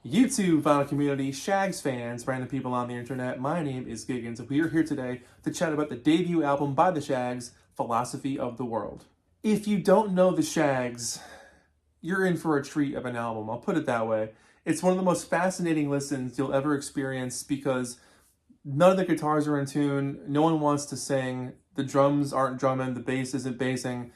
YouTube vinyl community, Shaggs fans, random people on the internet, my name is Giggens, and we are here today to chat about the debut album by the Shaggs, Philosophy of the World. If you don't know the Shaggs, you're in for a treat of an album, I'll put it that way. It's one of the most fascinating listens you'll ever experience because none of the guitars are in tune, no one wants to sing, the drums aren't drumming, the bass isn't bassing.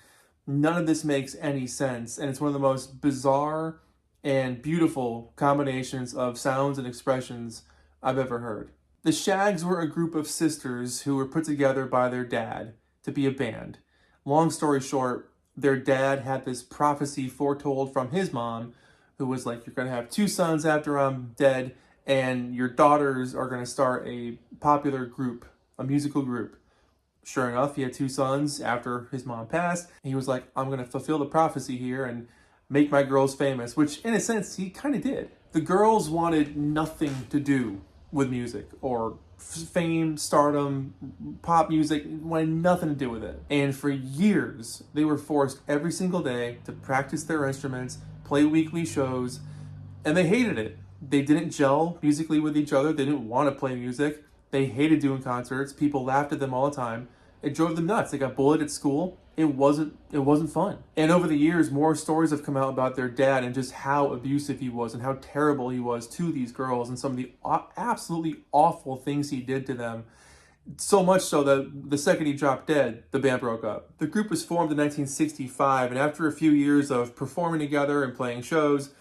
None of this makes any sense, and it's one of the most bizarre and beautiful combinations of sounds and expressions I've ever heard. The Shaggs were a group of sisters who were put together by their dad to be a band. Long story short, their dad had this prophecy foretold from his mom, who was like, you're going to have two sons after I'm dead, and your daughters are going to start a popular group, a musical group. Sure enough, he had two sons after his mom passed. He was like, I'm going to fulfill the prophecy here and make my girls famous, which in a sense, he kind of did. The girls wanted nothing to do with music or fame, stardom, pop music, wanted nothing to do with it. And for years, they were forced every single day to practice their instruments, play weekly shows, and they hated it. They didn't gel musically with each other. They didn't want to play music. They hated doing concerts. People laughed at them all the time. It drove them nuts. They got bullied at school. It wasn't fun. And over the years, more stories have come out about their dad and just how abusive he was and how terrible he was to these girls and some of the absolutely awful things he did to them. So much so that the second he dropped dead, the band broke up. The group was formed in 1965, and after a few years of performing together and playing shows,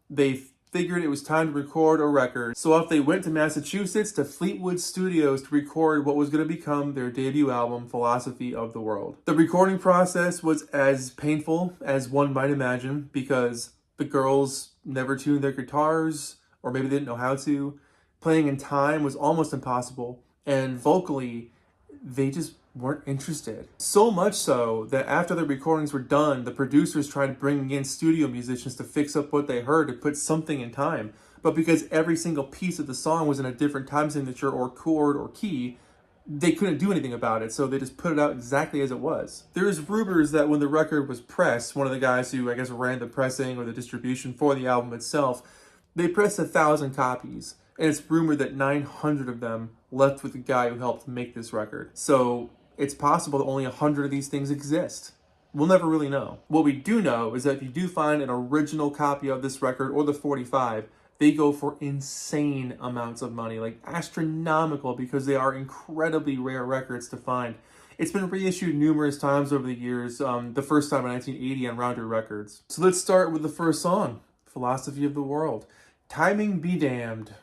they figured it was time to record a record. So off they went to Massachusetts to Fleetwood Studios to record what was going to become their debut album, Philosophy of the World. The recording process was as painful as one might imagine because the girls never tuned their guitars, or maybe they didn't know how to. Playing in time was almost impossible, and vocally, they just weren't interested. So much so that after the recordings were done, the producers tried bringing in studio musicians to fix up what they heard, to put something in time. But because every single piece of the song was in a different time signature or chord or key, they couldn't do anything about it, so they just put it out exactly as it was. There's rumors that when the record was pressed, one of the guys who I guess ran the pressing or the distribution for the album itself, they pressed 1,000 copies. And it's rumored that 900 of them left with the guy who helped make this record. So it's possible that only 100 of these things exist. We'll never really know. What we do know is that if you do find an original copy of this record or the 45, they go for insane amounts of money, like astronomical, because they are incredibly rare records to find. It's been reissued numerous times over the years, the first time in 1980 on Rounder Records. So let's start with the first song, Philosophy of the World. Timing be damned.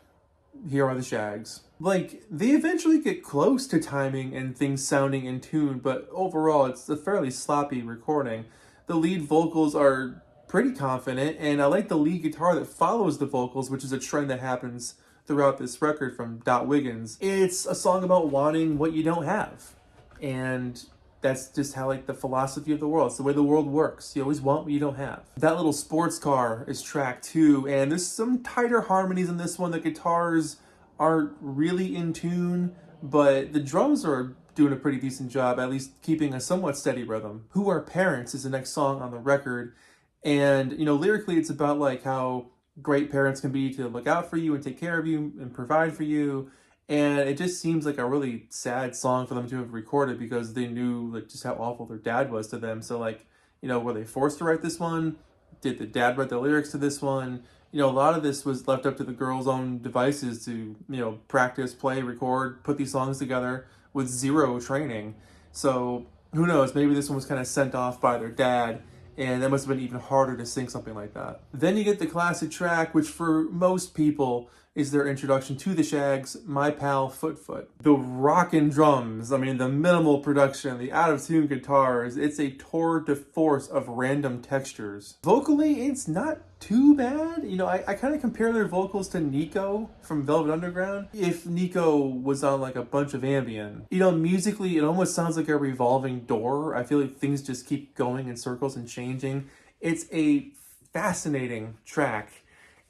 Here are the Shaggs. Like, they eventually get close to timing and things sounding in tune, but overall it's a fairly sloppy recording. The lead vocals are pretty confident, and I like the lead guitar that follows the vocals, which is a trend that happens throughout this record from Giggens. It's a song about wanting what you don't have, and that's just how, like, the philosophy of the world. It's the way the world works. You always want what you don't have. That little sports car is track 2, and there's some tighter harmonies in this one. The guitars aren't really in tune, but the drums are doing a pretty decent job, at least keeping a somewhat steady rhythm. Who Are Parents is the next song on the record, and, you know, lyrically it's about, like, how great parents can be to look out for you and take care of you and provide for you. And it just seems like a really sad song for them to have recorded because they knew, like, just how awful their dad was to them. So, like, you know, were they forced to write this one? Did the dad write the lyrics to this one? You know, a lot of this was left up to the girls' own devices to, you know, practice, play, record, put these songs together with zero training. So who knows? Maybe this one was kind of sent off by their dad, and that must have been even harder to sing something like that. Then you get the classic track, which for most people is their introduction to the Shaggs, My Pal Foot Foot. The rockin' drums, I mean, the minimal production, the out-of-tune guitars, it's a tour de force of random textures. Vocally, it's not too bad. You know, I kind of compare their vocals to Nico from Velvet Underground. If Nico was on, like, a bunch of Ambien. You know, musically, it almost sounds like a revolving door. I feel like things just keep going in circles and changing. It's a fascinating track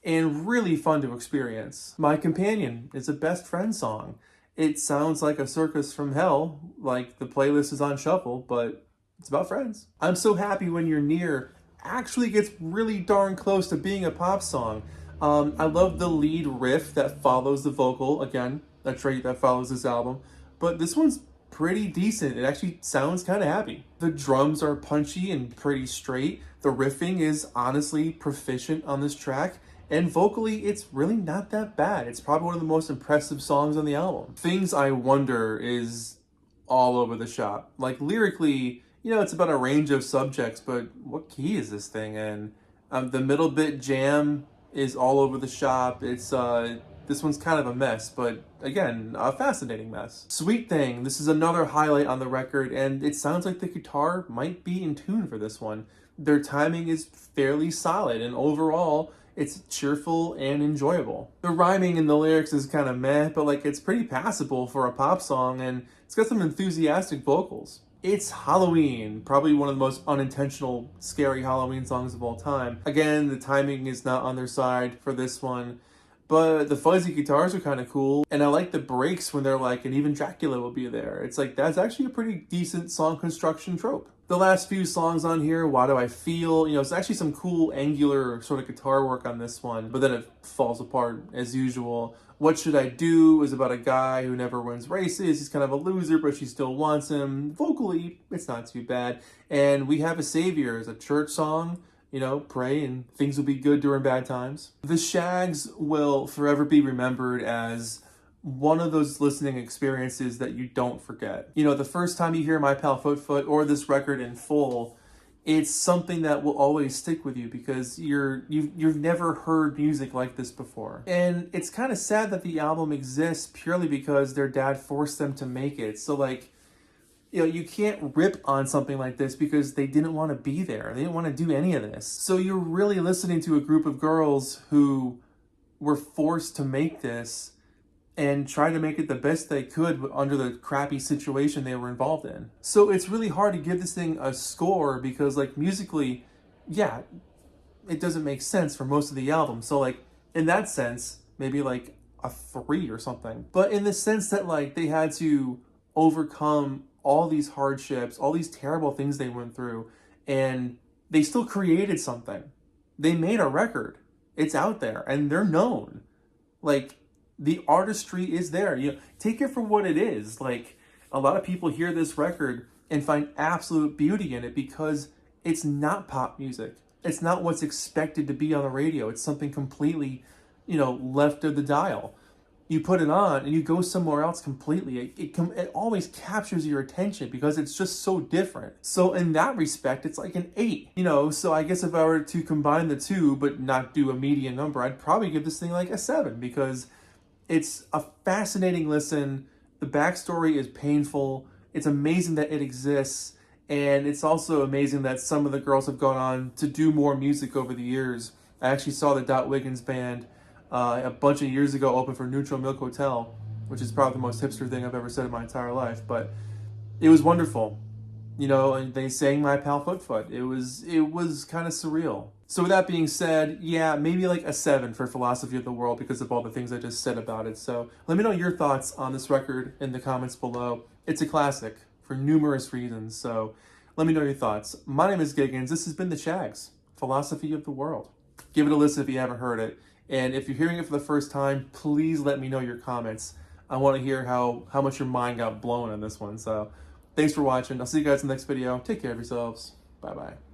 and really fun to experience. My Companion is a best friend song. It sounds like a circus from hell, like the playlist is on shuffle, but it's about friends. I'm So Happy When You're Near actually gets really darn close to being a pop song. I love the lead riff that follows the vocal. Again, a trait that follows this album. But this one's pretty decent. It actually sounds kind of happy. The drums are punchy and pretty straight. The riffing is honestly proficient on this track. And vocally, it's really not that bad. It's probably one of the most impressive songs on the album. Things I Wonder is all over the shop. Like lyrically, it's about a range of subjects, but what key is this thing in? The middle bit jam is all over the shop. It's this one's kind of a mess, but again, a fascinating mess. Sweet Thing, this is another highlight on the record, and it sounds like the guitar might be in tune for this one. Their timing is fairly solid, and overall, it's cheerful and enjoyable. The rhyming in the lyrics is kind of meh, but like it's pretty passable for a pop song, and it's got some enthusiastic vocals. It's Halloween, probably one of the most unintentional, scary Halloween songs of all time. Again, the timing is not on their side for this one, but the fuzzy guitars are kind of cool, and I like the breaks when they're like, and even Dracula will be there. It's like, that's actually a pretty decent song construction trope. The last few songs on here, Why Do I Feel? It's actually some cool angular sort of guitar work on this one, but then it falls apart as usual. What Should I Do is about a guy who never wins races. He's kind of a loser, but she still wants him. Vocally, it's not too bad. And We Have a Savior is a church song. Pray and things will be good during bad times. The Shaggs will forever be remembered as one of those listening experiences that you don't forget. The first time you hear My Pal Foot Foot or this record in full, it's something that will always stick with you because you've never heard music like this before. And it's kind of sad that the album exists purely because their dad forced them to make it. So like, you can't rip on something like this because they didn't want to be there. They didn't want to do any of this. So you're really listening to a group of girls who were forced to make this and try to make it the best they could under the crappy situation they were involved in. So it's really hard to give this thing a score because like musically, yeah, it doesn't make sense for most of the album. So like in that sense, maybe like a 3 or something. But in the sense that like they had to overcome all these hardships, all these terrible things they went through, and they still created something. They made a record. It's out there, and they're known. Like, the artistry is there. Take it for what it is. Like, a lot of people hear this record and find absolute beauty in it because it's not pop music. It's not what's expected to be on the radio. It's something completely, left of the dial. You put it on and you go somewhere else completely. It always captures your attention because it's just so different. So in that respect, it's like an 8. So I guess if I were to combine the two but not do a median number, I'd probably give this thing like a 7 because it's a fascinating listen. The backstory is painful. It's amazing that it exists. And it's also amazing that some of the girls have gone on to do more music over the years. I actually saw the Dot Wiggins band a bunch of years ago open for Neutral Milk Hotel, which is probably the most hipster thing I've ever said in my entire life. But it was wonderful. And they sang My Pal Foot Foot. It was kind of surreal. So with that being said, yeah, maybe like a 7 for Philosophy of the World because of all the things I just said about it. So let me know your thoughts on this record in the comments below. It's a classic for numerous reasons. So let me know your thoughts. My name is Giggens. This has been the Shaggs, Philosophy of the World. Give it a listen if you haven't heard it. And if you're hearing it for the first time, please let me know your comments. I want to hear how much your mind got blown on this one. So thanks for watching. I'll see you guys in the next video. Take care of yourselves. Bye-bye.